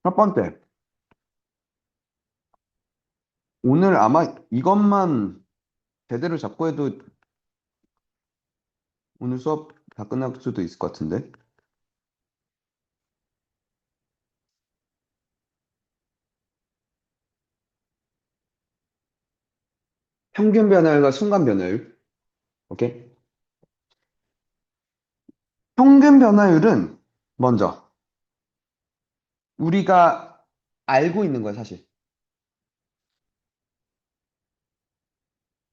첫 번째, 오늘 아마 이것만 제대로 잡고 해도 오늘 수업 다 끝날 수도 있을 것 같은데. 평균 변화율과 순간 변화율. 오케이? 평균 변화율은 먼저 우리가 알고 있는 거야, 사실.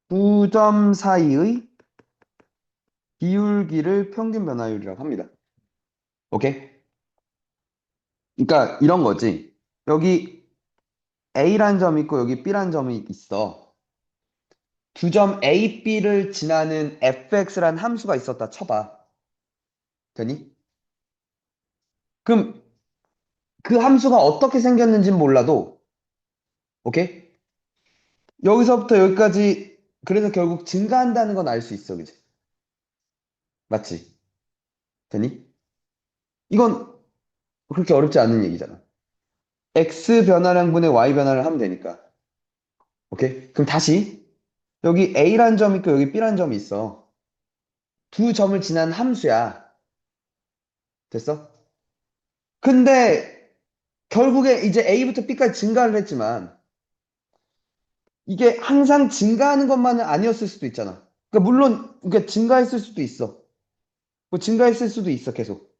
두 점 사이의 기울기를 평균 변화율이라고 합니다. 오케이? 그러니까 이런 거지. 여기 A라는 점이 있고 여기 B라는 점이 있어. 두 점 A, B를 지나는 fx라는 함수가 있었다 쳐봐. 되니? 그럼 그 함수가 어떻게 생겼는지는 몰라도, 오케이? 여기서부터 여기까지, 그래서 결국 증가한다는 건 알 수 있어, 그지? 맞지? 되니? 이건 그렇게 어렵지 않은 얘기잖아. x 변화량분의 y 변화를 하면 되니까. 오케이? 그럼 다시, 여기 a라는 점이 있고 여기 b라는 점이 있어. 두 점을 지난 함수야. 됐어? 근데 결국에 이제 a부터 b까지 증가를 했지만, 이게 항상 증가하는 것만은 아니었을 수도 있잖아. 그러니까 물론, 그러니까 증가했을 수도 있어. 뭐 증가했을 수도 있어, 계속.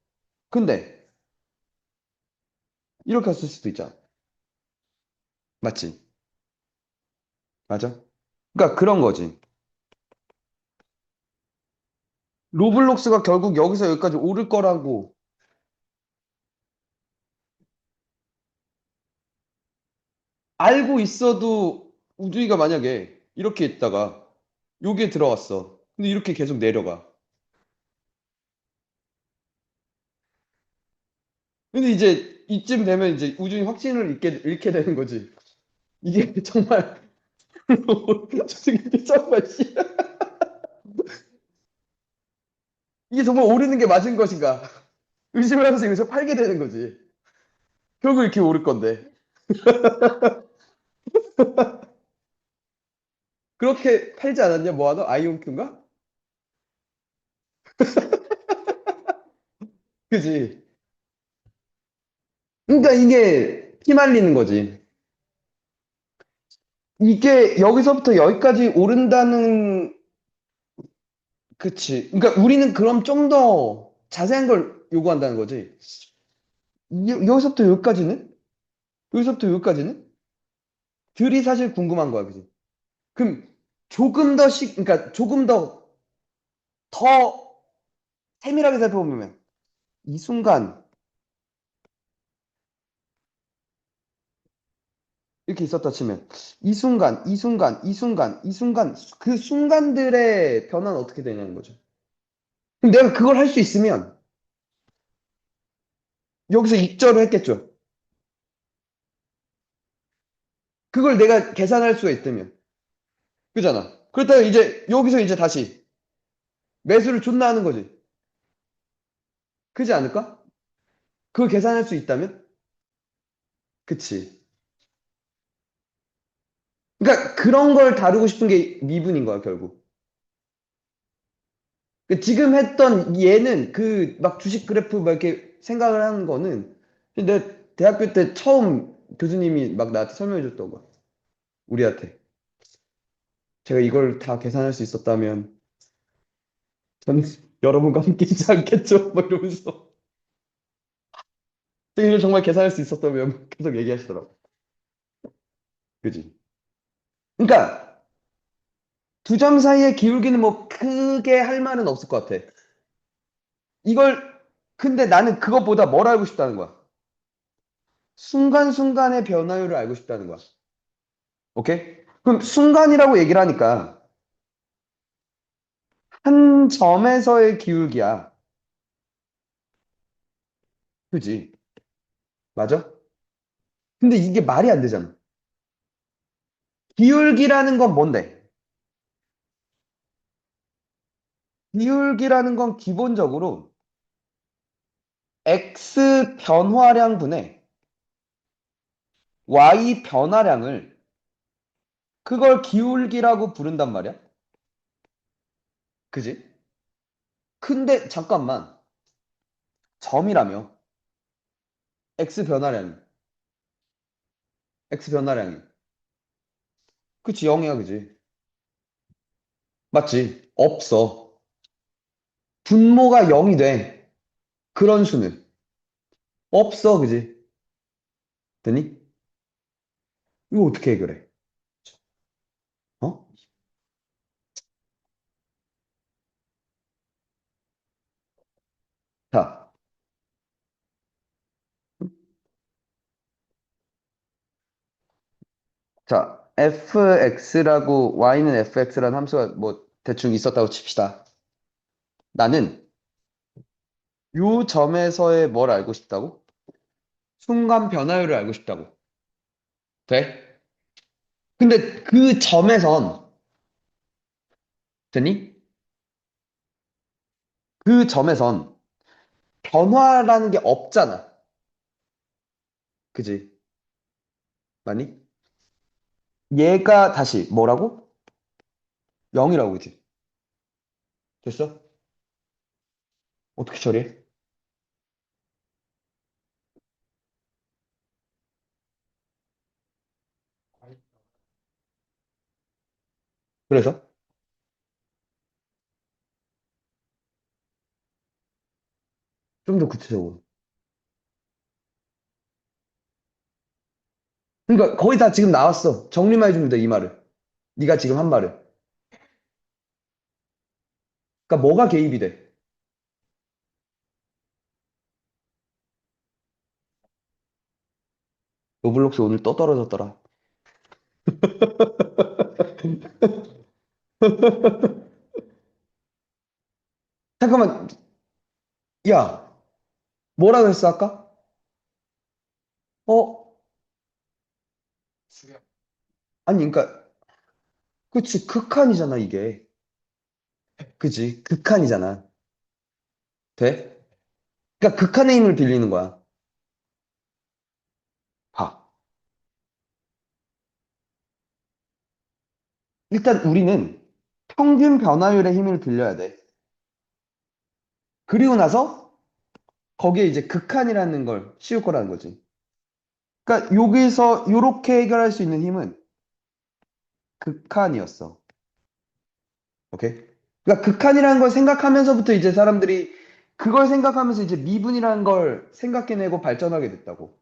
근데 이렇게 했을 수도 있잖아. 맞지? 맞아? 그러니까 그런 거지. 로블록스가 결국 여기서 여기까지 오를 거라고 알고 있어도 우주이가 만약에 이렇게 있다가 여기에 들어갔어. 근데 이렇게 계속 내려가. 근데 이제 이쯤 되면 이제 우주인 확신을 잃게 되는 거지. 이게 정말 이게 정말 이게 정말 오르는 게 맞은 것인가? 의심을 하면서 여기서 팔게 되는 거지. 결국 이렇게 오를 건데. 그렇게 팔지 않았냐? 뭐하러? 아이온큐인가? 그지? 그러니까 이게 피말리는 거지. 이게 여기서부터 여기까지 오른다는, 그치. 그러니까 우리는 그럼 좀 더 자세한 걸 요구한다는 거지. 여기서부터 여기까지는? 여기서부터 여기까지는? 들이 사실 궁금한 거야, 그지? 그럼 조금 더 그러니까 조금 더 세밀하게 살펴보면 이 순간 이렇게 있었다 치면 이 순간, 이 순간, 이 순간, 이 순간 그 순간들의 변화는 어떻게 되냐는 거죠. 그럼 내가 그걸 할 수 있으면 여기서 익절을 했겠죠. 그걸 내가 계산할 수가 있다면. 그잖아. 그렇다면 이제 여기서 이제 다시 매수를 존나 하는 거지. 그지 않을까? 그걸 계산할 수 있다면? 그치. 그러니까 그런 걸 다루고 싶은 게 미분인 거야, 결국. 그 지금 했던 얘는 그 막 주식 그래프 막 이렇게 생각을 하는 거는 내 대학교 때 처음 교수님이 막 나한테 설명해 줬던 거야. 우리한테. 제가 이걸 다 계산할 수 있었다면 저는 여러분과 함께 있지 않겠죠? 막 이러면서. 제가 이걸 정말 계산할 수 있었다면 계속 얘기하시더라고. 그지? 그러니까 두 점 사이의 기울기는 뭐 크게 할 말은 없을 것 같아. 이걸 근데 나는 그것보다 뭘 알고 싶다는 거야. 순간순간의 변화율을 알고 싶다는 거야. 오케이? 그럼 순간이라고 얘기를 하니까 한 점에서의 기울기야. 그지? 맞아? 근데 이게 말이 안 되잖아. 기울기라는 건 뭔데? 기울기라는 건 기본적으로 x 변화량분의 y 변화량을 그걸 기울기라고 부른단 말이야. 그지? 근데 잠깐만. 점이라며. x 변화량이. x 변화량이. 그치, 0이야, 그지? 맞지? 없어. 분모가 0이 돼. 그런 수는. 없어, 그지? 되니? 이거 어떻게 해결해? 어? 자, 자, fx라고, y는 fx라는 함수가 뭐 대충 있었다고 칩시다. 나는 요 점에서의 뭘 알고 싶다고? 순간 변화율을 알고 싶다고. 돼? 근데 그 점에선, 되니? 그 점에선 변화라는 게 없잖아. 그지? 맞니? 얘가 다시 뭐라고? 0이라고, 그지? 됐어? 어떻게 처리해? 그래서 좀 더 구체적으로. 그러니까 거의 다 지금 나왔어. 정리만 해주면 돼, 이 말을. 네가 지금 한 말을. 그러니까 뭐가 개입이 돼? 로블록스 오늘 또 떨어졌더라. 잠깐만, 야, 뭐라고 했어, 아까? 어? 아니, 그러니까, 그치, 극한이잖아, 이게. 그치, 극한이잖아. 돼? 그러니까 극한의 힘을 빌리는 거야. 봐. 일단 우리는 평균 변화율의 힘을 빌려야 돼. 그리고 나서 거기에 이제 극한이라는 걸 씌울 거라는 거지. 그러니까 여기서 이렇게 해결할 수 있는 힘은 극한이었어. 오케이? 그러니까 극한이라는 걸 생각하면서부터 이제 사람들이 그걸 생각하면서 이제 미분이라는 걸 생각해내고 발전하게 됐다고.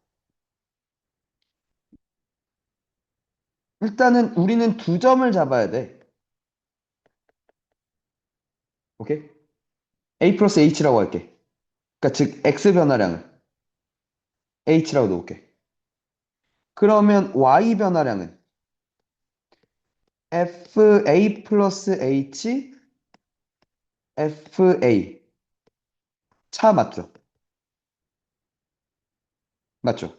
일단은 우리는 두 점을 잡아야 돼. 오케이? A 플러스 H라고 할게. 그러니까 즉 X 변화량을 H라고 놓을게. 그러면 Y 변화량은 FA 플러스 H FA 차 맞죠? 맞죠?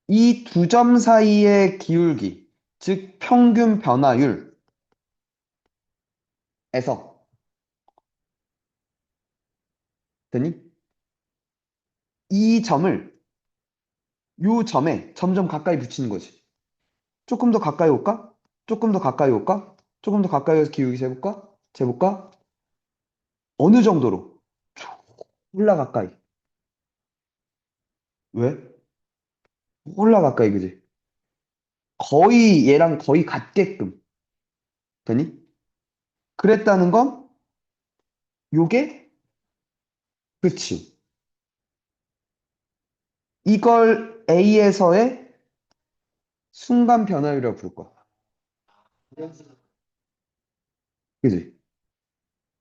이 두 점 사이의 기울기, 즉 평균 변화율에서 되니 이 점을 요 점에 점점 가까이 붙이는 거지. 조금 더 가까이 올까? 조금 더 가까이 올까? 조금 더 가까이 해서 기울기 재볼까? 재볼까? 어느 정도로? 올라 가까이. 왜? 올라 가까이, 그지? 거의 얘랑 거의 같게끔. 되니? 그랬다는 건 요게 그치. 이걸 A에서의 순간 변화율이라고 부를 거야. 그지?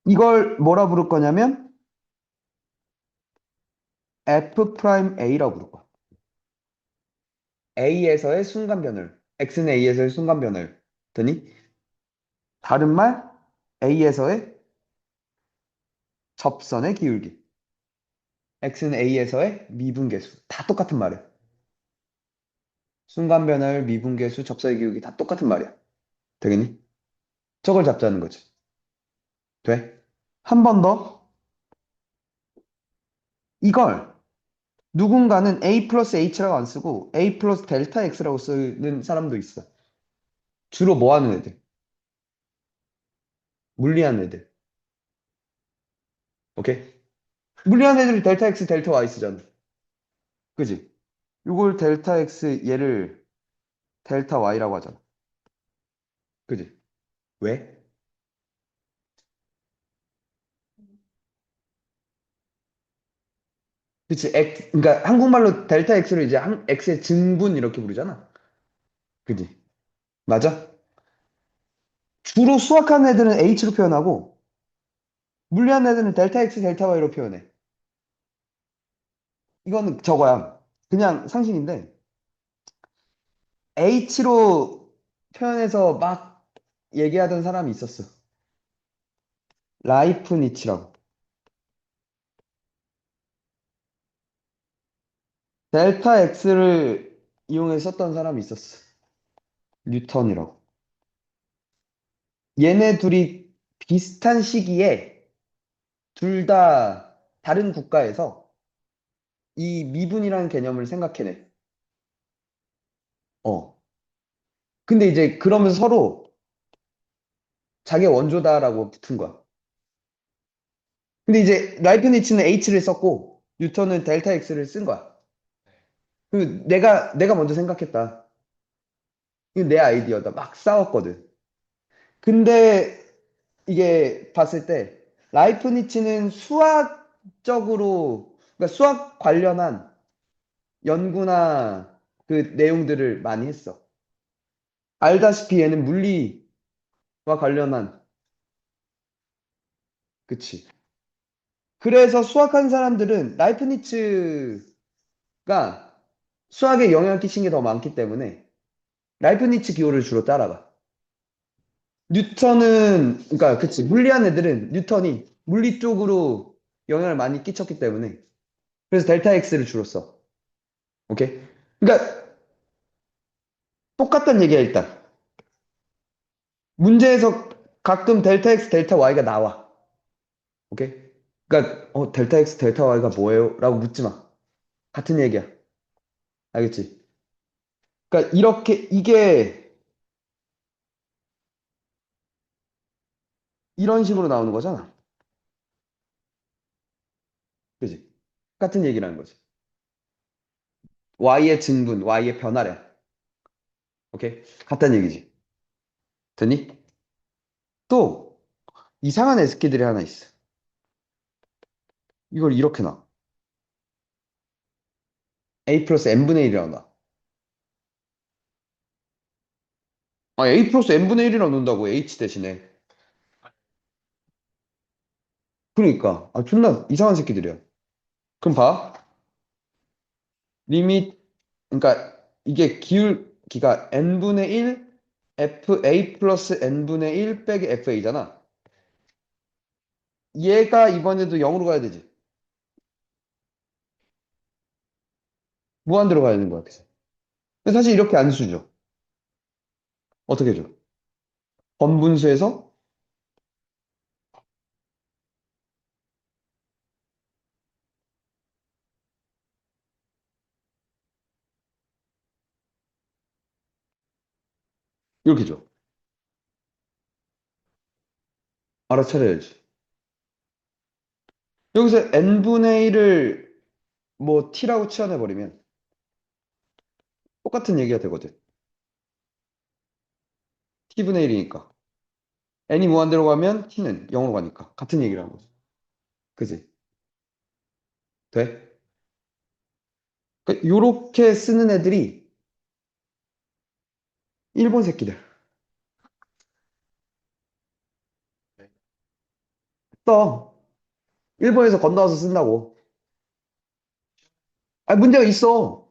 이걸 뭐라 부를 거냐면 F'A라고 부를 거야. A에서의 순간 변화율. X는 A에서의 순간 변화율. 되니? 다른 말 A에서의 접선의 기울기. X는 A에서의 미분계수. 다 똑같은 말이야. 순간 변화율, 미분계수, 접선의 기울기 다 똑같은 말이야. 되겠니? 저걸 잡자는 거지. 돼? 한 번 더. 이걸 누군가는 A 플러스 H라고 안 쓰고 A 플러스 델타 X라고 쓰는 사람도 있어. 주로 뭐 하는 애들? 물리한 애들. 오케이? 물리한 애들이 델타 X, 델타 Y 쓰잖아. 그지? 이걸 델타 X 얘를 델타 Y라고 하잖아. 그지? 왜? 그치? 그러니까 한국말로 델타 X를 이제 X의 증분 이렇게 부르잖아. 그지? 맞아? 주로 수학하는 애들은 H로 표현하고 물리한 애들은 델타 X, 델타 Y로 표현해. 이거는 저거야. 그냥 상식인데 H로 표현해서 막 얘기하던 사람이 있었어. 라이프니츠라고. 델타 X를 이용해서 썼던 사람이 있었어. 뉴턴이라고. 얘네 둘이 비슷한 시기에 둘 다 다른 국가에서 이 미분이라는 개념을 생각해내. 어. 근데 이제 그러면서 서로 자기 원조다라고 붙은 거야. 근데 이제 라이프니츠는 H를 썼고 뉴턴은 델타 X를 쓴 거야. 그 내가 먼저 생각했다. 이거 내 아이디어다. 막 싸웠거든. 근데 이게 봤을 때 라이프니츠는 수학적으로 그러니까 수학 관련한 연구나 그 내용들을 많이 했어. 알다시피 얘는 물리와 관련한 그치. 그래서 수학하는 사람들은 라이프니츠가 수학에 영향을 끼친 게 더 많기 때문에 라이프니츠 기호를 주로 따라가. 뉴턴은 그러니까 그치. 물리한 애들은 뉴턴이 물리 쪽으로 영향을 많이 끼쳤기 때문에 그래서 델타 X를 주로 써. 오케이? 그러니까 똑같단 얘기야 일단. 문제에서 가끔 델타 X, 델타 Y가 나와. 오케이? 그러니까 델타 X, 델타 Y가 뭐예요? 라고 묻지 마. 같은 얘기야. 알겠지? 그러니까 이렇게 이게 이런 식으로 나오는 거잖아. 그지? 같은 얘기라는 거지. Y의 증분, Y의 변화량. 오케이? 같다는 얘기지. 됐니? 또 이상한 S키들이 하나 있어. 이걸 이렇게 놔. A 플러스 N분의 1이라고 놔. 아, A 플러스 N분의 1이라고 놓는다고, H 대신에. 그러니까. 아, 존나 이상한 새끼들이야. 그럼 봐. 리밋, 그러니까 이게 기울기가 N분의 1, FA 플러스 N분의 1 빼기 FA잖아. 얘가 이번에도 0으로 가야 되지. 무한대로 가야 되는 거야. 그치? 근데 사실 이렇게 안 쓰죠. 어떻게 줘? 번분수에서 이렇게 줘. 알아차려야지. 여기서 n분의 1을 뭐 t라고 치환해버리면 똑같은 얘기가 되거든. t분의 1이니까. n이 무한대로 가면 t는 0으로 가니까. 같은 얘기라는 거지. 그지? 돼? 그러니까 요렇게 쓰는 애들이 일본 새끼들. 또 일본에서 건너와서 쓴다고. 아, 문제가 있어.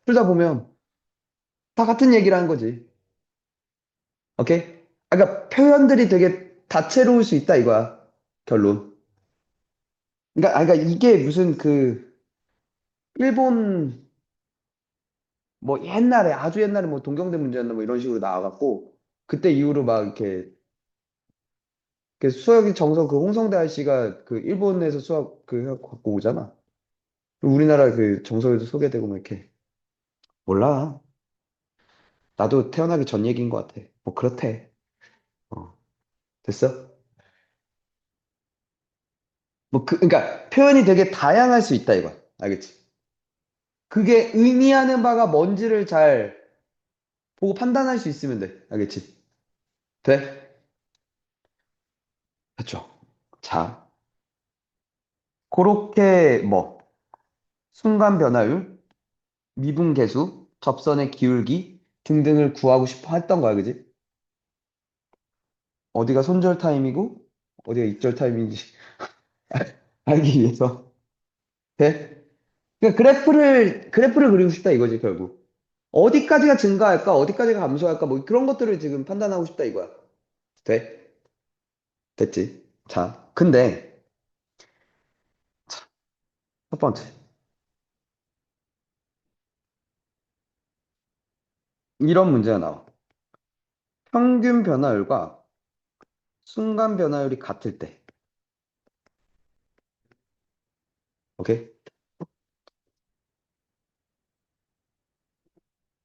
풀다 보면 다 같은 얘기를 는 거지. 오케이? 그러니까 표현들이 되게 다채로울 수 있다 이거야. 결론. 그러니까 이게 무슨 그 일본 뭐 옛날에 아주 옛날에 뭐 동경대 문제였나 뭐 이런 식으로 나와갖고 그때 이후로 막 이렇게 수학이 정석 그 홍성대 아저씨가 그 일본에서 수학 그 해갖고 갖고 오잖아. 우리나라 그 정서에도 소개되고 막 이렇게. 몰라. 나도 태어나기 전 얘기인 것 같아. 뭐 그렇대. 어, 됐어? 뭐 그러니까 표현이 되게 다양할 수 있다 이거야. 알겠지? 그게 의미하는 바가 뭔지를 잘 보고 판단할 수 있으면 돼. 알겠지? 돼? 됐죠? 자, 그렇게 뭐 순간 변화율, 미분 계수, 접선의 기울기 등등을 구하고 싶어 했던 거야, 그지? 어디가 손절 타임이고 어디가 입절 타임인지 알기 위해서. 돼? 그러니까 그래프를 그리고 싶다 이거지, 결국. 어디까지가 증가할까? 어디까지가 감소할까? 뭐 그런 것들을 지금 판단하고 싶다 이거야. 돼? 됐지? 자, 근데 첫 번째. 이런 문제가 나와. 평균 변화율과 순간 변화율이 같을 때. 오케이?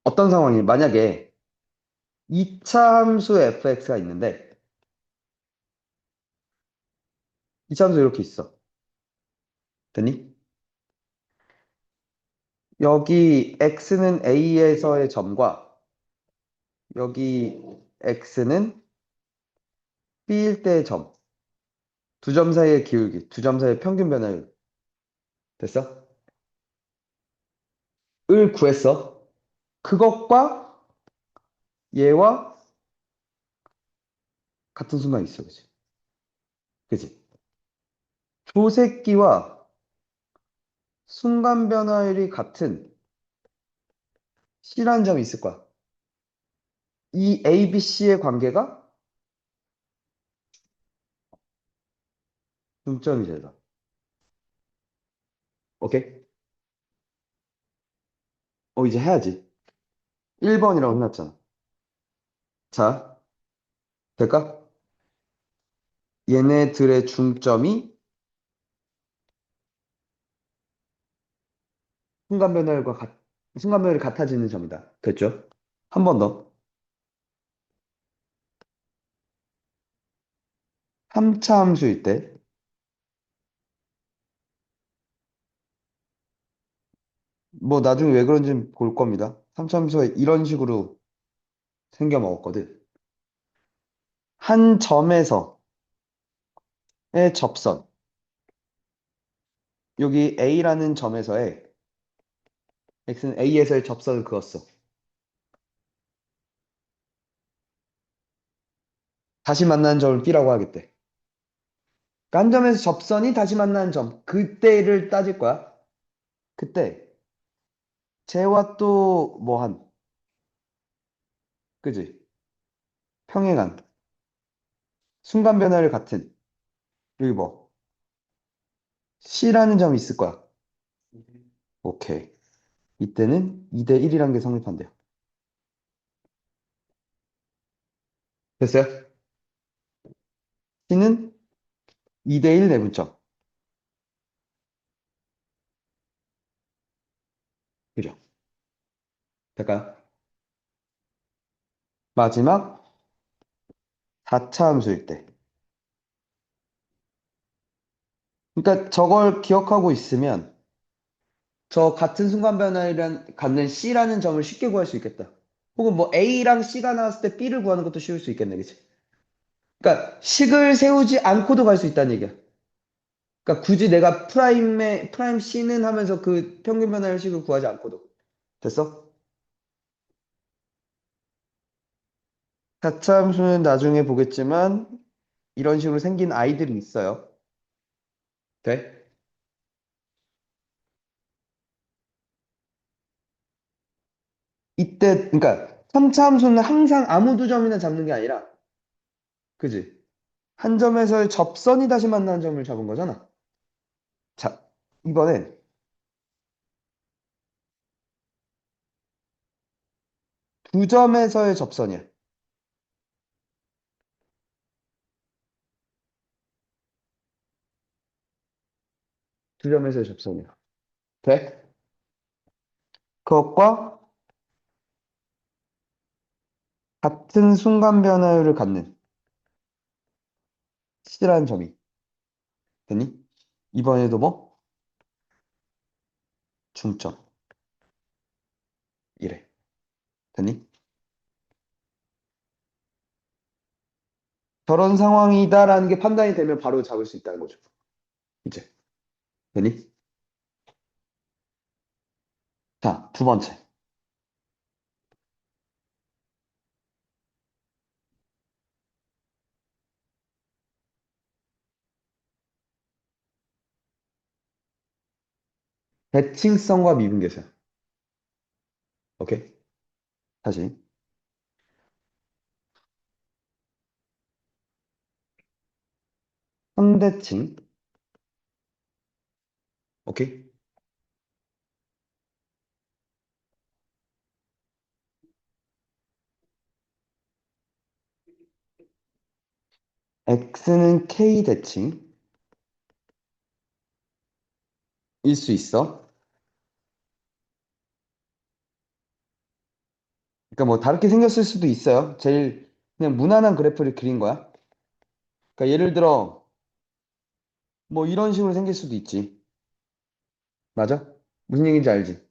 어떤 상황이 만약에 2차 함수 fx가 있는데 2차 함수 이렇게 있어. 됐니? 여기 x는 a에서의 점과 여기 x는 b일 때의 점. 두 점 사이의 기울기, 두 점 사이의 평균 변화율. 됐어? 을 구했어. 그것과 얘와 같은 순간이 있어. 그지? 그지? 조 새끼와 순간 변화율이 같은 C라는 점이 있을 거야. 이 A, B, C의 관계가 중점이 되다. 오케이? 이제 해야지. 1번이라고 해놨잖아. 자, 될까? 얘네들의 중점이 순간 변화율과 순간 변화율이 같아지는 점이다. 됐죠? 한 번 더. 3차 함수일 때, 뭐 나중에 왜 그런지 볼 겁니다. 3차 함수가 이런 식으로 생겨 먹었거든. 한 점에서의 접선. 여기 A라는 점에서의 X는 A에서의 접선을 그었어. 다시 만나는 점을 B라고 하겠대. 그러니까 한 점에서 접선이 다시 만나는 점. 그때를 따질 거야. 그때 쟤와 또 뭐한 그지? 평행한 순간 변화를 같은 여기 뭐 C라는 점이 있을 거야. 오케이. 이때는 2대 1이라는 게 성립한대요. 됐어요? C는 2대 1 내분점. 그죠? 될까요? 마지막 4차 함수일 때. 그러니까 저걸 기억하고 있으면 저 같은 순간 변화를 갖는 C라는 점을 쉽게 구할 수 있겠다. 혹은 뭐 A랑 C가 나왔을 때 B를 구하는 것도 쉬울 수 있겠네, 그치? 그러니까 식을 세우지 않고도 갈 수 있다는 얘기야. 그러니까 굳이 내가 프라임 C는 하면서 그 평균 변화의 식을 구하지 않고도. 됐어? 자차 함수는 나중에 보겠지만 이런 식으로 생긴 아이들이 있어요. 돼? 이때 그러니까 3차 함수는 항상 아무 두 점이나 잡는 게 아니라 그지? 한 점에서의 접선이 다시 만나는 점을 잡은 거잖아. 자, 이번엔 두 점에서의 접선이야. 두 점에서의 접선이야. 돼? 그것과 같은 순간 변화율을 갖는 C라는 점이 되니? 이번에도 뭐? 중점. 이래. 되니? 저런 상황이다라는 게 판단이 되면 바로 잡을 수 있다는 거죠. 이제. 되니? 자, 두 번째. 대칭성과 미분계선. 오케이? 다시. 선대칭. 오케이? X는 K 대칭일 수 있어. 그러니까 뭐 다르게 생겼을 수도 있어요. 제일 그냥 무난한 그래프를 그린 거야. 그러니까 예를 들어 뭐 이런 식으로 생길 수도 있지. 맞아? 무슨 얘기인지 알지?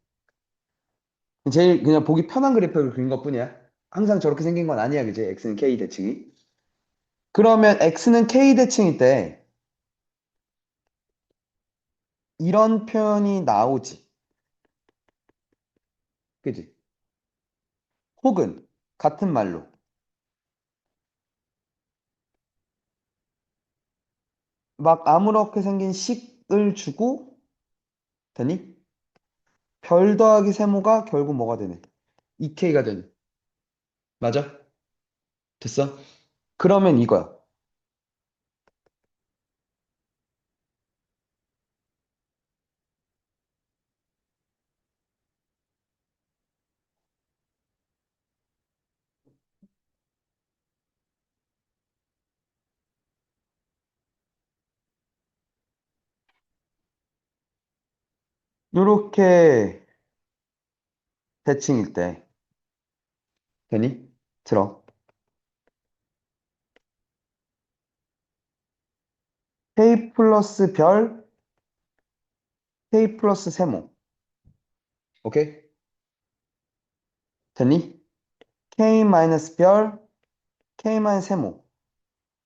제일 그냥 보기 편한 그래프를 그린 것뿐이야. 항상 저렇게 생긴 건 아니야, 그지? X는 K 대칭이. 그러면 X는 K 대칭일 때 이런 표현이 나오지. 그지? 혹은 같은 말로 막 아무렇게 생긴 식을 주고 되니? 별 더하기 세모가 결국 뭐가 되네? 2K가 되네. 맞아? 됐어? 그러면 이거야. 요렇게 대칭일 때 되니? 들어. K 플러스 별, K 플러스 세모. 오케이? 되니? K 마이너스 별, K 마이너스 세모.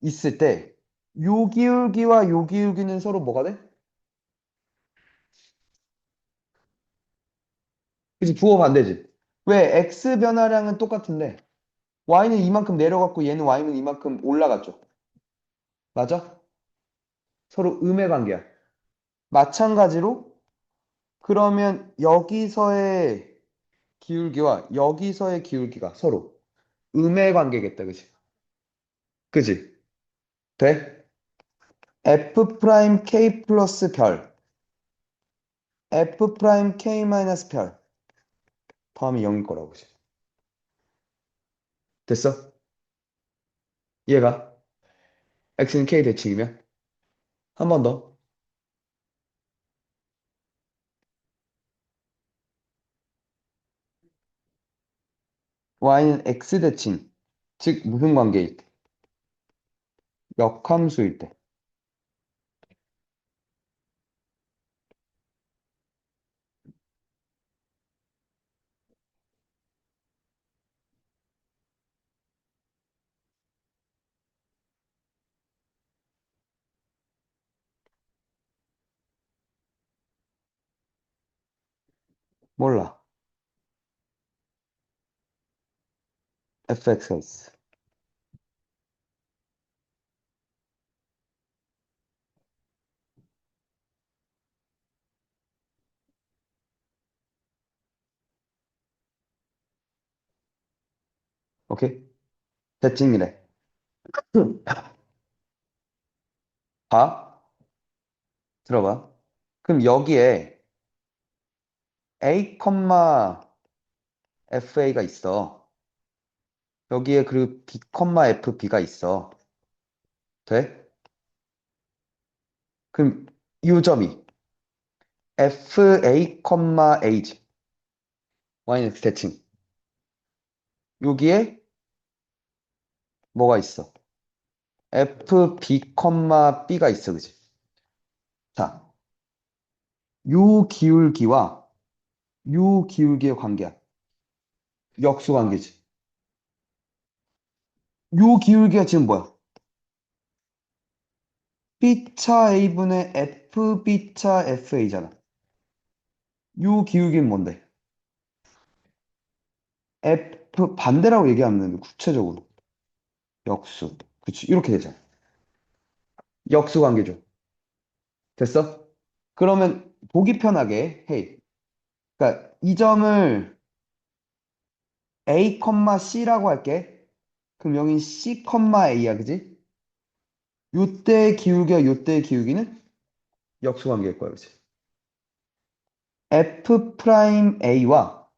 있을 때, 요 기울기와 요 기울기는 서로 뭐가 돼? 그치, 부호 반대지. 왜? X 변화량은 똑같은데, Y는 이만큼 내려갔고, 얘는 Y는 이만큼 올라갔죠. 맞아? 서로 음의 관계야. 마찬가지로, 그러면 여기서의 기울기와 여기서의 기울기가 서로 음의 관계겠다, 그치? 그치? 돼? F 프라임 K 플러스 별, F 프라임 K 마이너스 별. 다음이 0일 거라고, 그치? 됐어? 얘가 X는 K 대칭이면 한 번 더. Y는 X 대칭. 즉, 무슨 관계일 때? 역함수일 때. 몰라. fx가 있어. 오케이? 대칭이래. 봐. 들어봐. 그럼 여기에 A, FA가 있어. 여기에 그리고 B, FB가 있어. 돼? 그럼 이 점이 FA, Y는 대칭. 여기에 뭐가 있어? FB, B가 있어, 그지? 자, 요 기울기와 요 기울기의 관계야. 역수 관계지. 요 기울기가 지금 뭐야? B차 A분의 FB차 FA잖아. 요 기울기는 뭔데? F 반대라고 얘기하면 되는데 구체적으로 역수. 그치? 이렇게 되잖아. 역수 관계죠. 됐어? 그러면 보기 편하게 해. 그러니까 이 점을 A, C라고 할게. 그럼 여긴 C, A야, 그지? 요때 기울기와 요때 기울기는 역수 관계일 거야, 그지? F 프라임 A와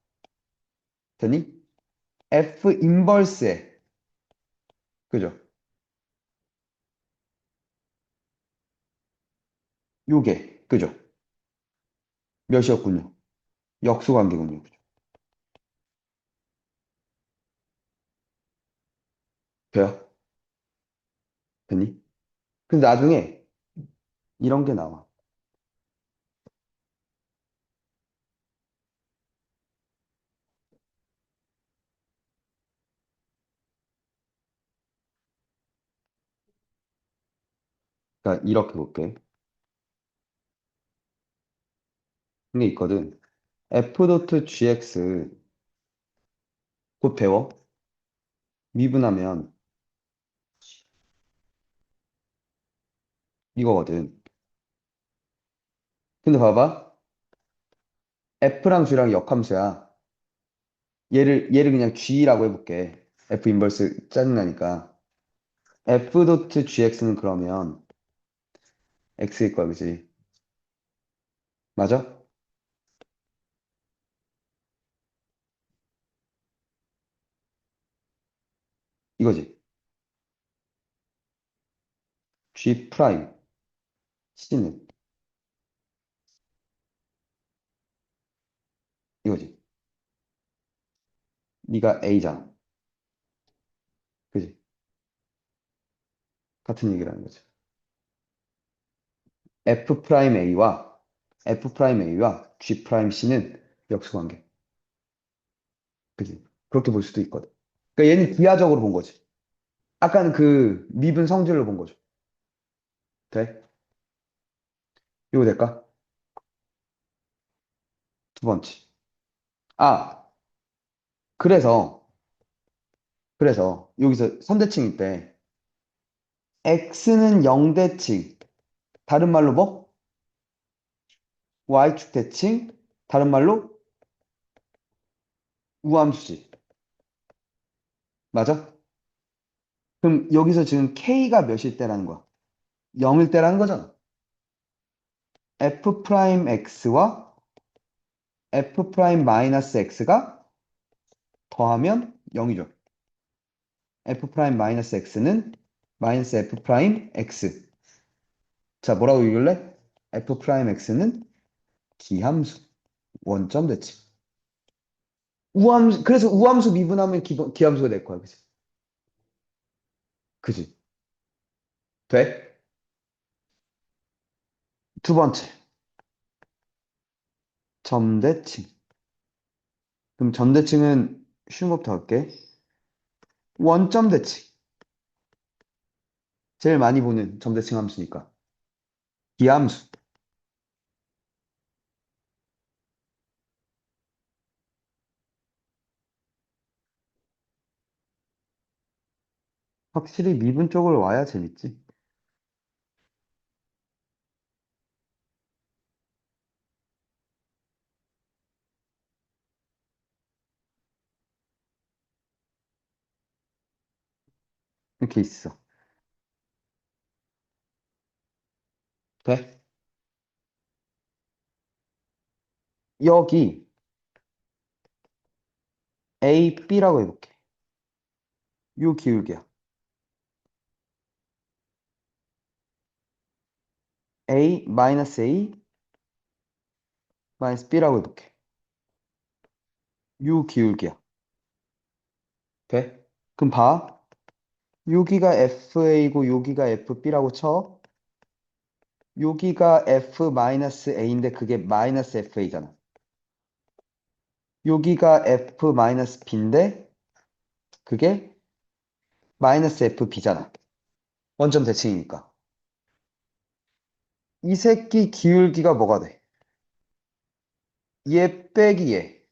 되니? F 인버스에 그죠? 요게 그죠? 몇이었군요. 역수 관계군요. 그죠? 돼요? 되니? 근데 나중에 이런 게 나와. 그러니까 이렇게 볼게. 이게 있거든. F 도트 GX 곧 배워. 미분하면 이거거든. 근데 봐봐. F랑 G랑 역함수야. 얘를 그냥 G라고 해볼게. F 인버스 짜증나니까. F 도트 GX는 그러면 X일 거야, 그지? 맞아? 이거지. G 프라임 C는 이거지. 네가 A잖아. 그지? 같은 얘기를 하는 거지. F 프라임 A와 F 프라임 A와 G 프라임 C는 역수관계. 그지? 그렇게 볼 수도 있거든. 그러니까 얘는 기하적으로 본 거지. 아까는 그 미분 성질로 본 거죠. 돼? 이거 될까? 두 번째. 아, 그래서 여기서 선대칭 있대. X는 0대칭. 다른 말로 뭐? Y축 대칭. 다른 말로 우함수지. 맞아? 그럼 여기서 지금 K가 몇일 때라는 거야? 0일 때라는 거잖아. F 프라임 X와 F 프라임 마이너스 X가 더하면 0이죠. F 프라임 마이너스 X는 마이너스 F 프라임 X. 자, 뭐라고 읽을래? F 프라임 X는 기함수. 원점 대칭. 우함수, 그래서 우함수 미분하면 기함수가 될 거야. 그지? 그지? 돼? 두 번째. 점대칭. 그럼 점대칭은 쉬운 것부터 할게. 원점 대칭. 제일 많이 보는 점대칭 함수니까. 기함수. 확실히 미분 쪽으로 와야 재밌지. 이렇게 있어. 돼? 여기 A, B라고 해볼게. 요 기울기야. A, 마이너스 A, 마이너스 b라고 해볼게. 요 기울기야. 돼? 그럼 봐. 여기가 FA고 여기가 FB라고 쳐. 여기가 F 마이너스 A인데 그게 마이너스 FA잖아. 여기가 F 마이너스 B인데 그게 마이너스 FB잖아. 원점 대칭이니까. 이 새끼 기울기가 뭐가 돼? 얘 빼기 얘.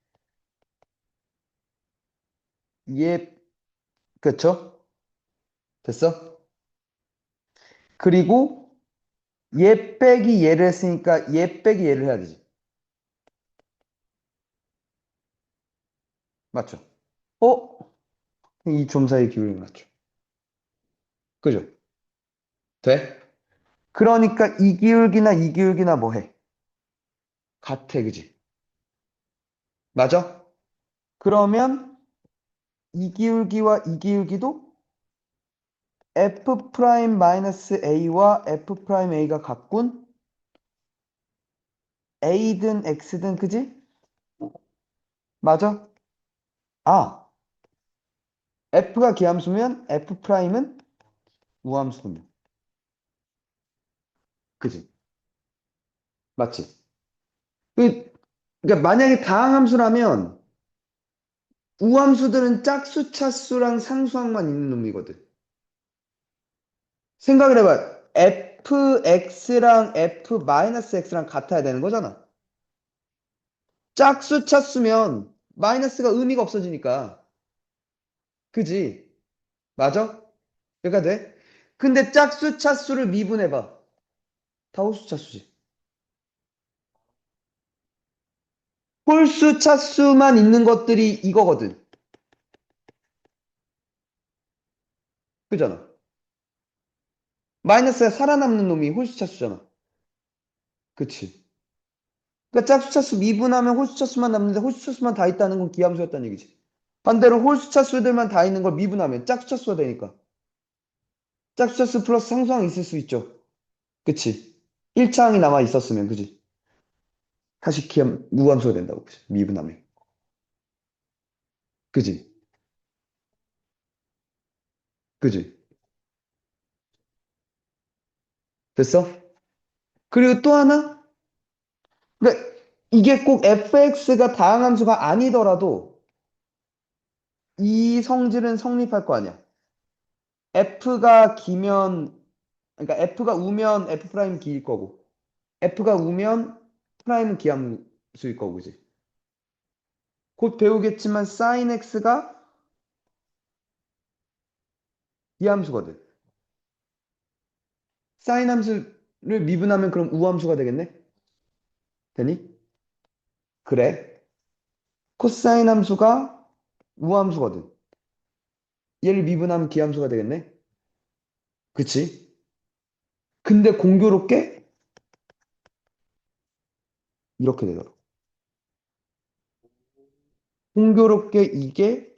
얘, 그쵸? 됐어? 그리고 얘 빼기 얘를 했으니까 얘 빼기 얘를 해야 되지. 맞죠? 어? 이 점 사이 기울기 맞죠? 그죠? 돼? 그러니까 이 기울기나 이 기울기나 뭐 해? 같아, 그지? 맞아? 그러면 이 기울기와 이 기울기도 F 프라임 마이너스 A와 F 프라임 A가 같군? A든 X든 그지? 맞아? 아, F가 기함수면 F 프라임은 우함수면. 그지? 맞지? 그, 그러니까 만약에 다항함수라면 우함수들은 짝수, 차수랑 상수항만 있는 놈이거든. 생각을 해봐. fx랑 f 마이너스 x랑 같아야 되는 거잖아. 짝수, 차수면 마이너스가 의미가 없어지니까. 그지? 맞아? 그러니까 돼? 근데 짝수, 차수를 미분해봐. 다 홀수, 차수지. 홀수, 차수만 있는 것들이 이거거든. 그잖아. 마이너스가 살아남는 놈이 홀수, 차수잖아. 그치? 그러니까 짝수차수 미분하면 홀수차수만 남는데 홀수차수만 다 있다는 건 기함수였다는 얘기지. 반대로 홀수차수들만 다 있는 걸 미분하면 짝수차수가 되니까 짝수차수 플러스 상수항이 있을 수 있죠. 그치? 1차항이 남아 있었으면 그지? 다시 기함 무함수가 된다고 그치? 미분하면. 그지? 그지? 됐어? 그리고 또 하나? 그러니까 이게 꼭 fx가 다항함수가 아니더라도 이 성질은 성립할 거 아니야. f가 기면 그러니까 f가 우면 f 프라임 기일 거고 F가 우면 프라임은 기함수일 거고, 그지? 곧 배우겠지만 sin x가 기함수거든. sin 함수를 미분하면 그럼 우함수가 되겠네? 되니? 그래. 코사인 함수가 우함수거든. 얘를 미분하면 기함수가 되겠네? 그치? 근데 공교롭게 이렇게 되더라. 공교롭게 이게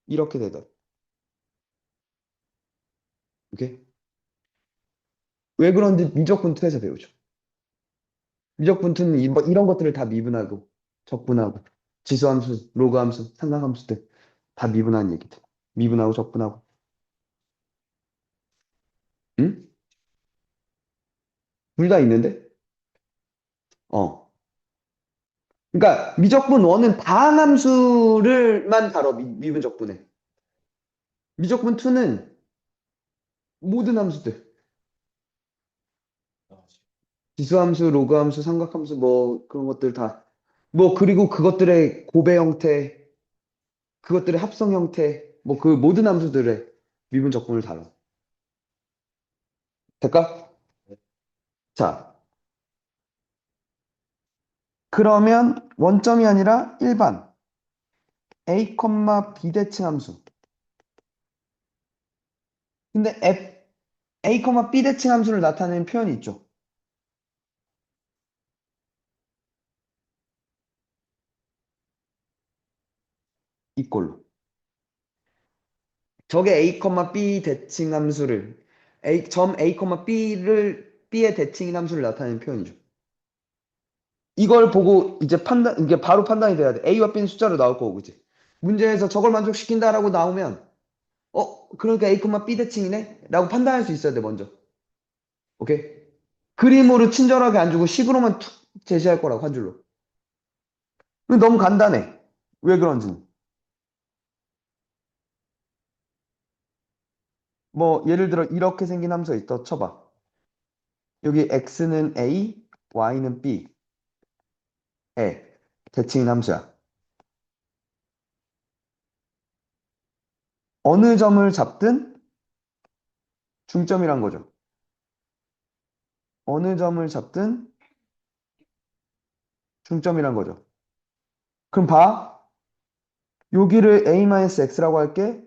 이렇게 되더라. 오케이? 왜 그런지 미적분투에서 배우죠. 미적분투는 뭐 이런 것들을 다 미분하고 적분하고 지수함수, 로그함수, 삼각함수들 다 미분하는 얘기들. 미분하고 적분하고. 응? 둘 다 있는데? 어. 그러니까 미적분 1은 다항함수를만 다뤄 미분 적분에. 미적분 2는 모든 함수들. 지수함수, 로그함수, 삼각함수 뭐 그런 것들 다. 뭐 그리고 그것들의 고배 형태, 그것들의 합성 형태, 뭐 그 모든 함수들의 미분 적분을 다뤄. 될까? 자, 그러면 원점이 아니라 일반 a, b 대칭 함수. 근데 a, b 대칭 함수를 나타내는 표현이 있죠. 이꼴로. 저게 a, b 대칭 함수를 점 a, b를 b의 대칭인 함수를 나타내는 표현이죠. 이걸 보고 이제 이게 바로 판단이 돼야 돼. A와 B는 숫자로 나올 거고, 그지? 문제에서 저걸 만족시킨다라고 나오면, 그러니까 A, B 대칭이네? 라고 판단할 수 있어야 돼, 먼저. 오케이? 그림으로 친절하게 안 주고 식으로만 툭 제시할 거라고, 한 줄로. 너무 간단해. 왜 그런지는. 뭐, 예를 들어, 이렇게 생긴 함수가 있다 쳐봐. 여기 X는 A, Y는 B에 대칭인 함수야. 어느 점을 잡든 중점이란 거죠. 어느 점을 잡든 중점이란 거죠. 그럼 봐. 여기를 A-X라고 할게.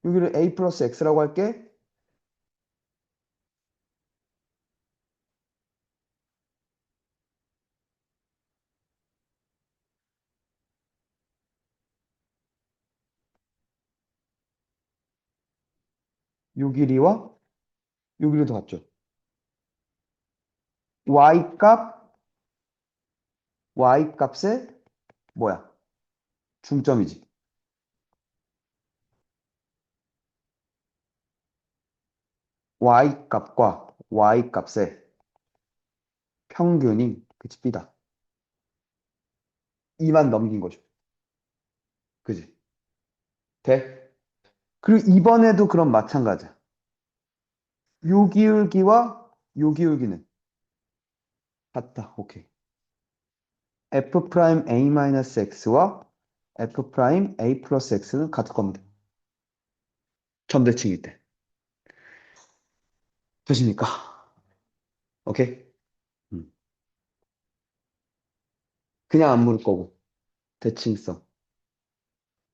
여기를 A 플러스 X라고 할게. 요 길이와 요 길이도 같죠. Y 값, Y 값의 뭐야? 중점이지. Y 값과 Y 값의 평균이 그치 B다. 이만 넘긴 거죠. 그지? 돼? 그리고 이번에도 그럼 마찬가지야. 요 기울기와 요 기울기는 같다. 오케이. F 프라임 A 마이너스 X와 F 프라임 A 플러스 X는 같을 겁니다. 점대칭일 때. 되십니까? 오케이? 음. 그냥 안 물을 거고. 대칭성.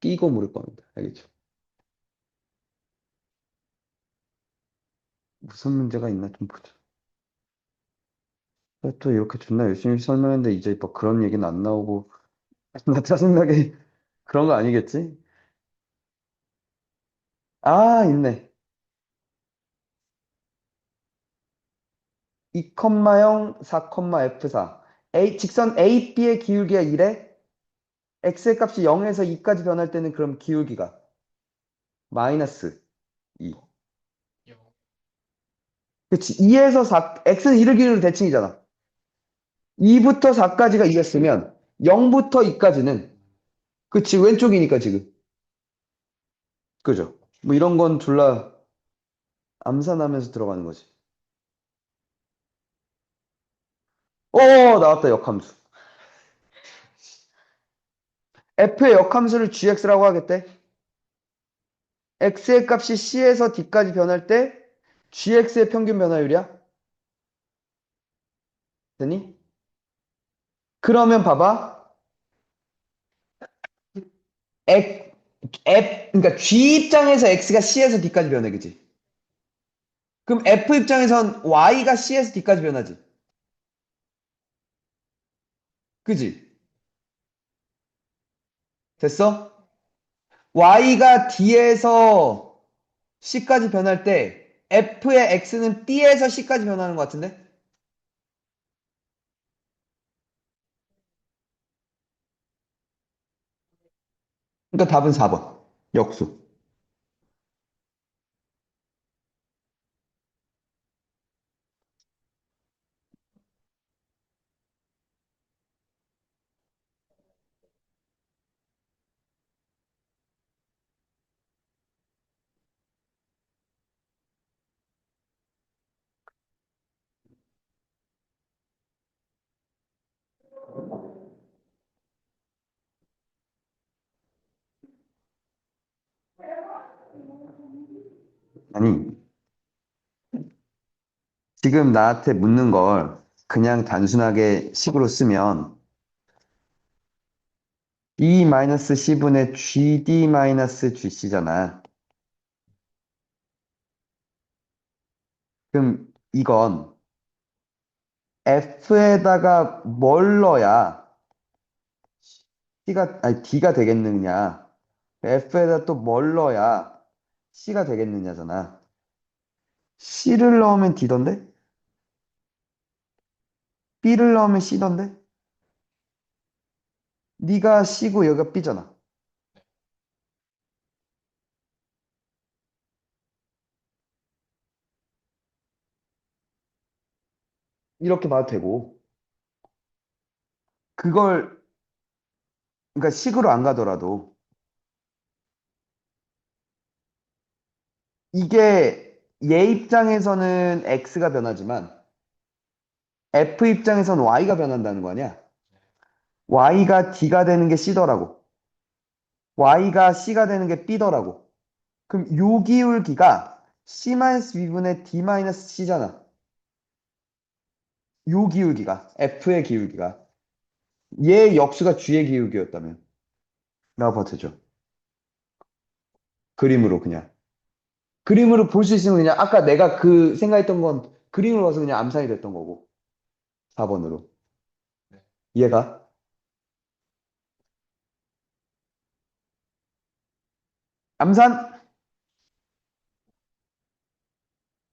끼고 물을 겁니다. 알겠죠? 무슨 문제가 있나 좀 보자. 또 이렇게 존나 열심히 설명했는데 이제 뭐 그런 얘기는 안 나오고 나 짜증나게 그런 거 아니겠지? 아, 있네. 2,0, 4,F4. 직선 AB의 기울기가 1에 X의 값이 0에서 2까지 변할 때는 그럼 기울기가 마이너스 2. 그치. 2에서 4, X는 1을 기준으로 대칭이잖아. 2부터 4까지가 2였으면 0부터 2까지는 그치. 왼쪽이니까 지금. 그죠? 뭐 이런 건 졸라 암산하면서 들어가는 거지. 나왔다, 역함수. F의 역함수를 gx라고 하겠대. x의 값이 c에서 d까지 변할 때 gx의 평균 변화율이야. 되니? 그러면 봐봐. F, 그러니까 g 입장에서 x가 c에서 d까지 변해, 그지? 그럼 f 입장에선 y가 c에서 d까지 변하지. 그지? 됐어? y가 d에서 c까지 변할 때 f의 x는 b에서 c까지 변하는 것 같은데? 그러니까 답은 4번. 역수. 아니, 지금 나한테 묻는 걸 그냥 단순하게 식으로 쓰면 E-C분의 GD-GC잖아. 그럼 이건 F에다가 뭘 넣어야 D가 되겠느냐. F에다 또 뭘 넣어야 C가 되겠느냐잖아. C를 넣으면 D던데? B를 넣으면 C던데? 네가 C고 여기가 B잖아. 이렇게 봐도 되고. 그걸 그러니까 식으로 안 가더라도 이게 얘 입장에서는 X가 변하지만 F 입장에서는 Y가 변한다는 거 아니야? Y가 D가 되는 게 C더라고. Y가 C가 되는 게 B더라고. 그럼 요 기울기가 C-V분의 D-C잖아. 요 기울기가 F의 기울기가 얘 역수가 G의 기울기였다면 라고 봐도 되죠. 그림으로 그냥. 그림으로 볼 수 있으면 그냥 아까 내가 그 생각했던 건 그림으로 봐서 그냥 암산이 됐던 거고. 4번으로. 얘가 암산,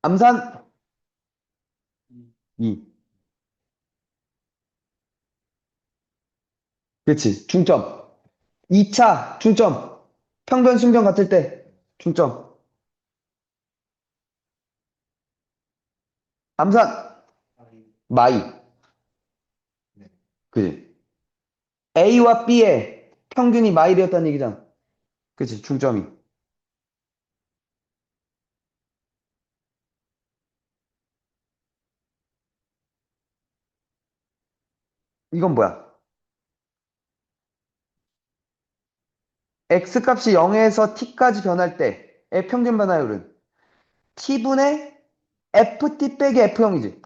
암산 2. 그렇지. 중점. 2차 중점. 평변 순변 같을 때 중점. 암산 마이. 그지? A와 B의 평균이 마일이었다는 얘기잖아. 그치? 중점이. 이건 뭐야? X 값이 0에서 T까지 변할 때의 평균 변화율은 T분의 FT 빼기 F형이지.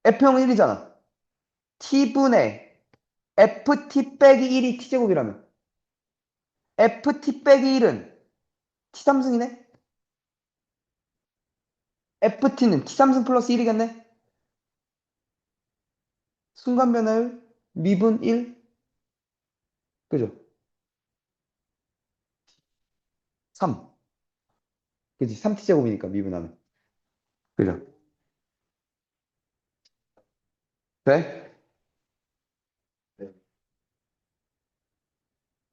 F형 1이잖아. T분의 FT 빼기 1이 T제곱이라면 FT 빼기 1은 T3승이네? FT는 T3승 플러스 1이겠네? 순간 변화율 미분 1? 그죠? 3. 그지? 3T제곱이니까 미분하면. 그죠? 돼?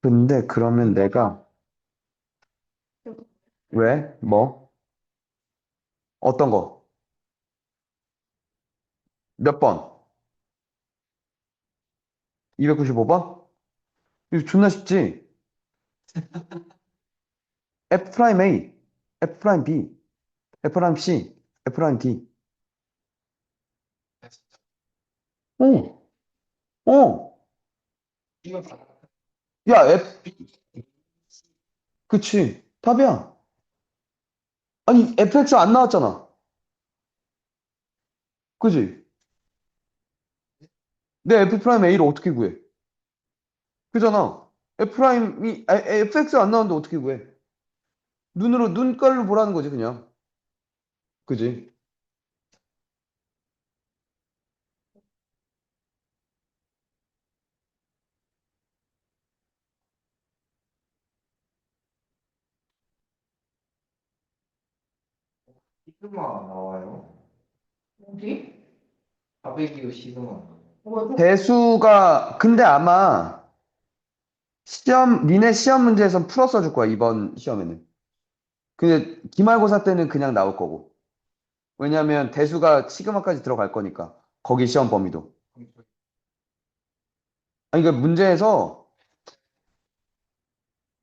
근데 그러면 내가 왜? 뭐? 어떤 거? 몇 번? 295번? 이거 존나 쉽지? F 프라임 A, F 프라임 B, F 프라임 C, F 프라임 D. 어, 어. 야, 그치. 답이야. 아니, FX 안 나왔잖아. 그지? 내 F 프라임 A를 어떻게 구해? 그잖아. F 프라임이, FX 안 나왔는데 어떻게 구해? 눈으로, 눈깔로 보라는 거지, 그냥. 그지? 시그마 나와요. 어디? 400이요, 시그마. 대수가, 근데 아마, 니네 시험 문제에선 풀어 써줄 거야, 이번 시험에는. 근데 기말고사 때는 그냥 나올 거고. 왜냐면 대수가 시그마까지 들어갈 거니까. 거기 시험 범위도. 아니, 그러니까 문제에서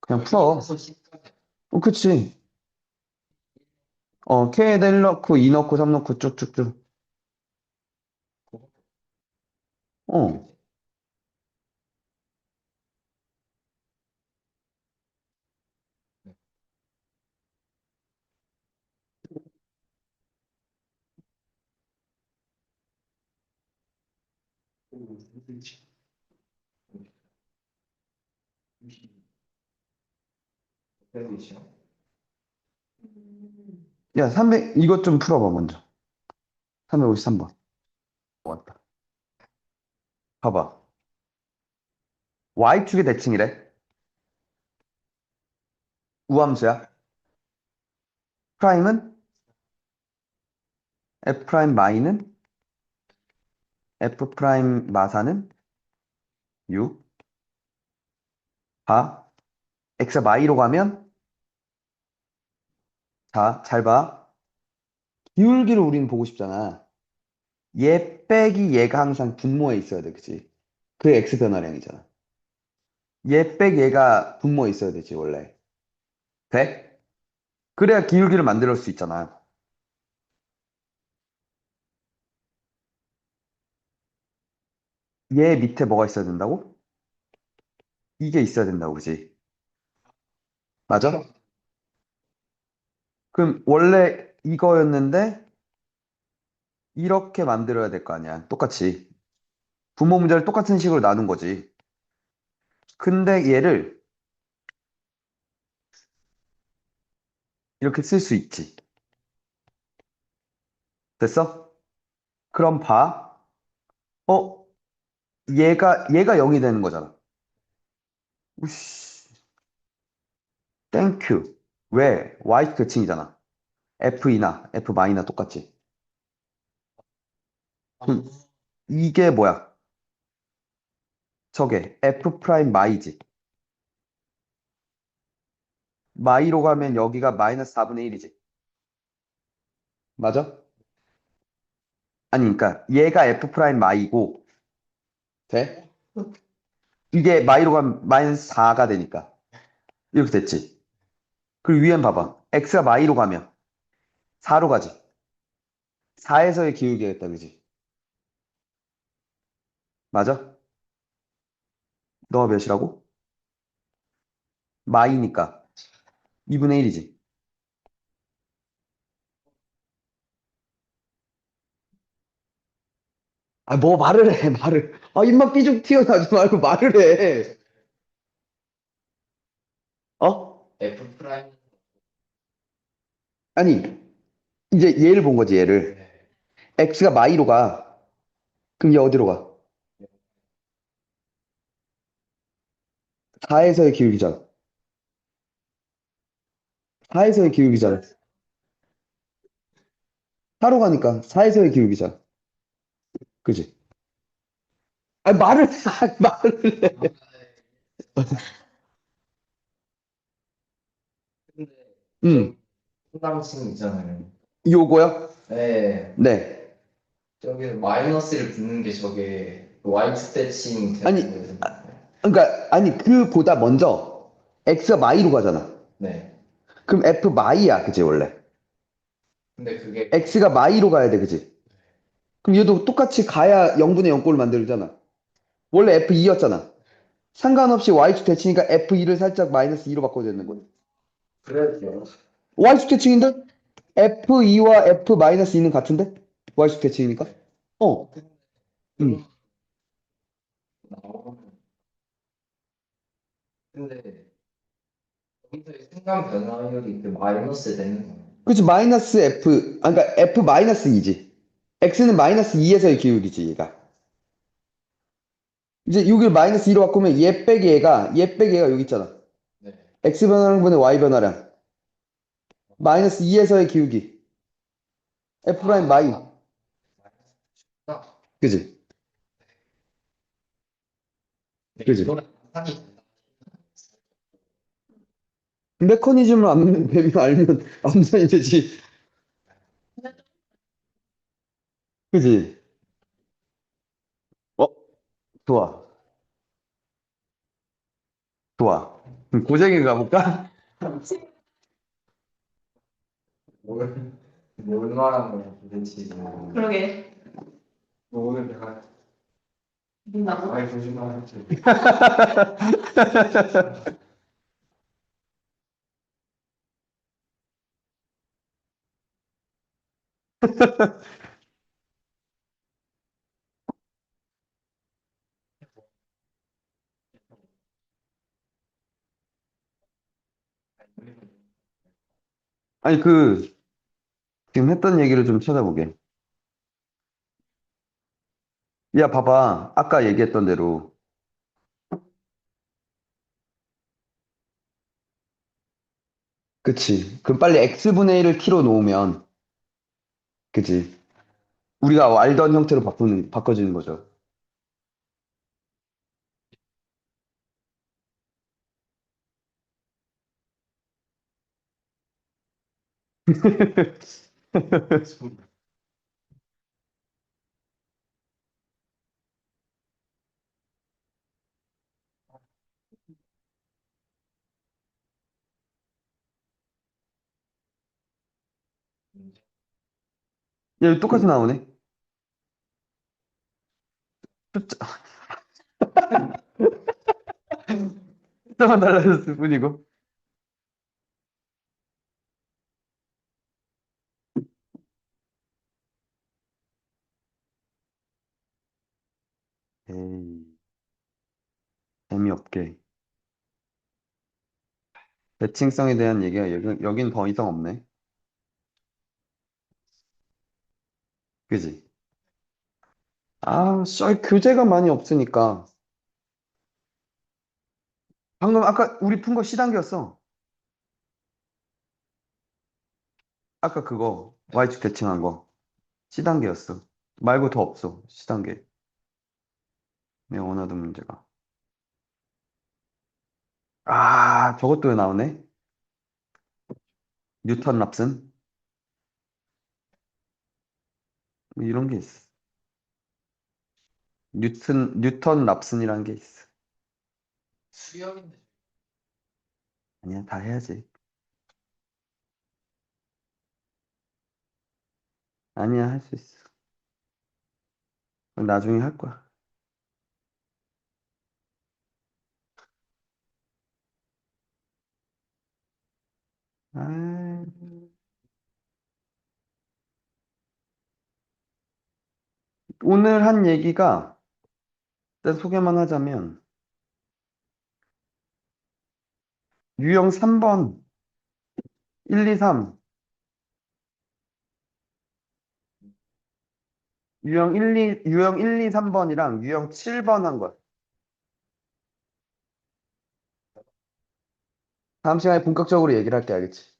그냥 풀어. 그치. K del 넣고 2 넣고 3 넣고 쭉쭉쭉. 어. 야, 300, 이것 좀 풀어봐, 먼저. 353번. 왔다. 봐봐. Y축의 대칭이래. 우함수야. 프라임은 F 프라임 마이는 F 프라임 마사는 6. 봐. x가 마이로 가면, 자, 잘 봐. 기울기를 우리는 보고 싶잖아. 얘 빼기 얘가 항상 분모에 있어야 돼, 그치? 그게 x 변화량이잖아. 얘 빼기 얘가 분모에 있어야 되지, 원래. 돼? 그래야 기울기를 만들 수 있잖아. 얘 밑에 뭐가 있어야 된다고? 이게 있어야 된다고, 그치? 맞아? 그럼 원래 이거였는데, 이렇게 만들어야 될 거 아니야. 똑같이. 분모 문제를 똑같은 식으로 나눈 거지. 근데 얘를 이렇게 쓸 수 있지. 됐어? 그럼 봐. 어? 얘가 0이 되는 거잖아. 우씨, 땡큐. 왜? y 대칭이잖아. F이나 F마이나 똑같지. 그럼 이게 뭐야? 저게 F 프라임 마이지. 마이로 가면 여기가 마이너스 4분의 1이지. 맞아? 아니, 그러니까 얘가 F 프라임 마이고, 돼? 이게 마이로 가면 마이너스 4가 되니까. 이렇게 됐지. 그리고 위엔 봐봐. X가 마이로 가면 4로 가지. 4에서의 기울기겠다, 그지? 맞아? 너가 몇이라고? 마이니까 2분의 1이지. 아, 뭐 말을 해, 말을. 아, 입만 삐죽 튀어나오지 말고 말을 해. 어? F 프라임. 아니, 이제 얘를 본 거지, 얘를. 네. X가 마이로 가. 그럼 얘 어디로 가? 4에서의 기울기잖아. 4에서의 기울기잖아. 4로 가니까 4에서의 기울기잖아. 그지? 아, 말을, 아, 말을 해. 근데 음, 저기 상당층 있잖아요. 요거요? 네. 네. 저기 마이너스를 붙는 게 저게 Y 대칭 아니, 되는 거잖아요. 그러니까, 아니, 그보다 먼저, X가 마이로 가잖아. 네. 그럼 F 마이야, 그지, 원래? 근데 그게 X가 마이로 가야 돼, 그지? 그럼 얘도 똑같이 가야 0분의 0꼴을 만들잖아. 원래 F2였잖아. 상관없이 Y축 대칭이니까 F2를 살짝 마이너스 2로 바꿔야 되는 거야. 그래도 Y축 대칭인데? F2와 F 마이너스 2는 같은데? Y축 대칭이니까? 어, 음. 나오는 근데 여기서의 순간 변화율이 그 마이너스 되는 거예요. 그치, 마이너스 F, 아, 그러니까 F 마이너스 2지. X는 마이너스 2에서의 기울기지, 얘가. 이제 여기를 마이너스 2로 바꾸면 얘 빼기 얘가 여기 있잖아. 네. X 변화량분의 Y 변화량. 마이너스 2에서의 기울기. F 프라임 마이. 아, 그지? 네, 그지? 이거는 상상이 된다. 메커니즘을 안 배우면 알면 암산이 되지. 그지? 어? 좋아. 좋아. 그럼 고생이 가볼까? 뭘 말한 거야 도대체 지금. 그러게. 너 오늘 내가 민다고? 많이 조심하겠지. 아니, 지금 했던 얘기를 좀 찾아보게. 야, 봐봐. 아까 얘기했던 대로. 그치. 그럼 빨리 x분의 1을 t로 놓으면, 그치. 우리가 알던 형태로 바꿔주는 거죠. 얘 똑같이 나오네. 숫자, 숫자만 달라졌을 뿐이고. 에이, 재미없게. 대칭성에 대한 얘기가 여긴 더 이상 없네. 그지? 아, 교재가 많이 없으니까. 방금 아까 우리 푼 거 C단계였어. 아까 그거 Y축 대칭한 거 C단계였어. 말고 더 없어. C단계. 내가 원하던 문제가. 아, 저것도 왜 나오네? 뉴턴 랍슨? 뭐 이런 게 있어. 뉴턴 랍슨이라는 게 있어. 수영인데. 아니야, 다 해야지. 아니야, 할 수 있어. 나중에 할 거야. 아, 오늘 한 얘기가 일단 소개만 하자면 유형 3번 1, 2, 3 유형 1, 2, 3번이랑 유형 7번 한 거야. 다음 시간에 본격적으로 얘기를 할게, 알겠지?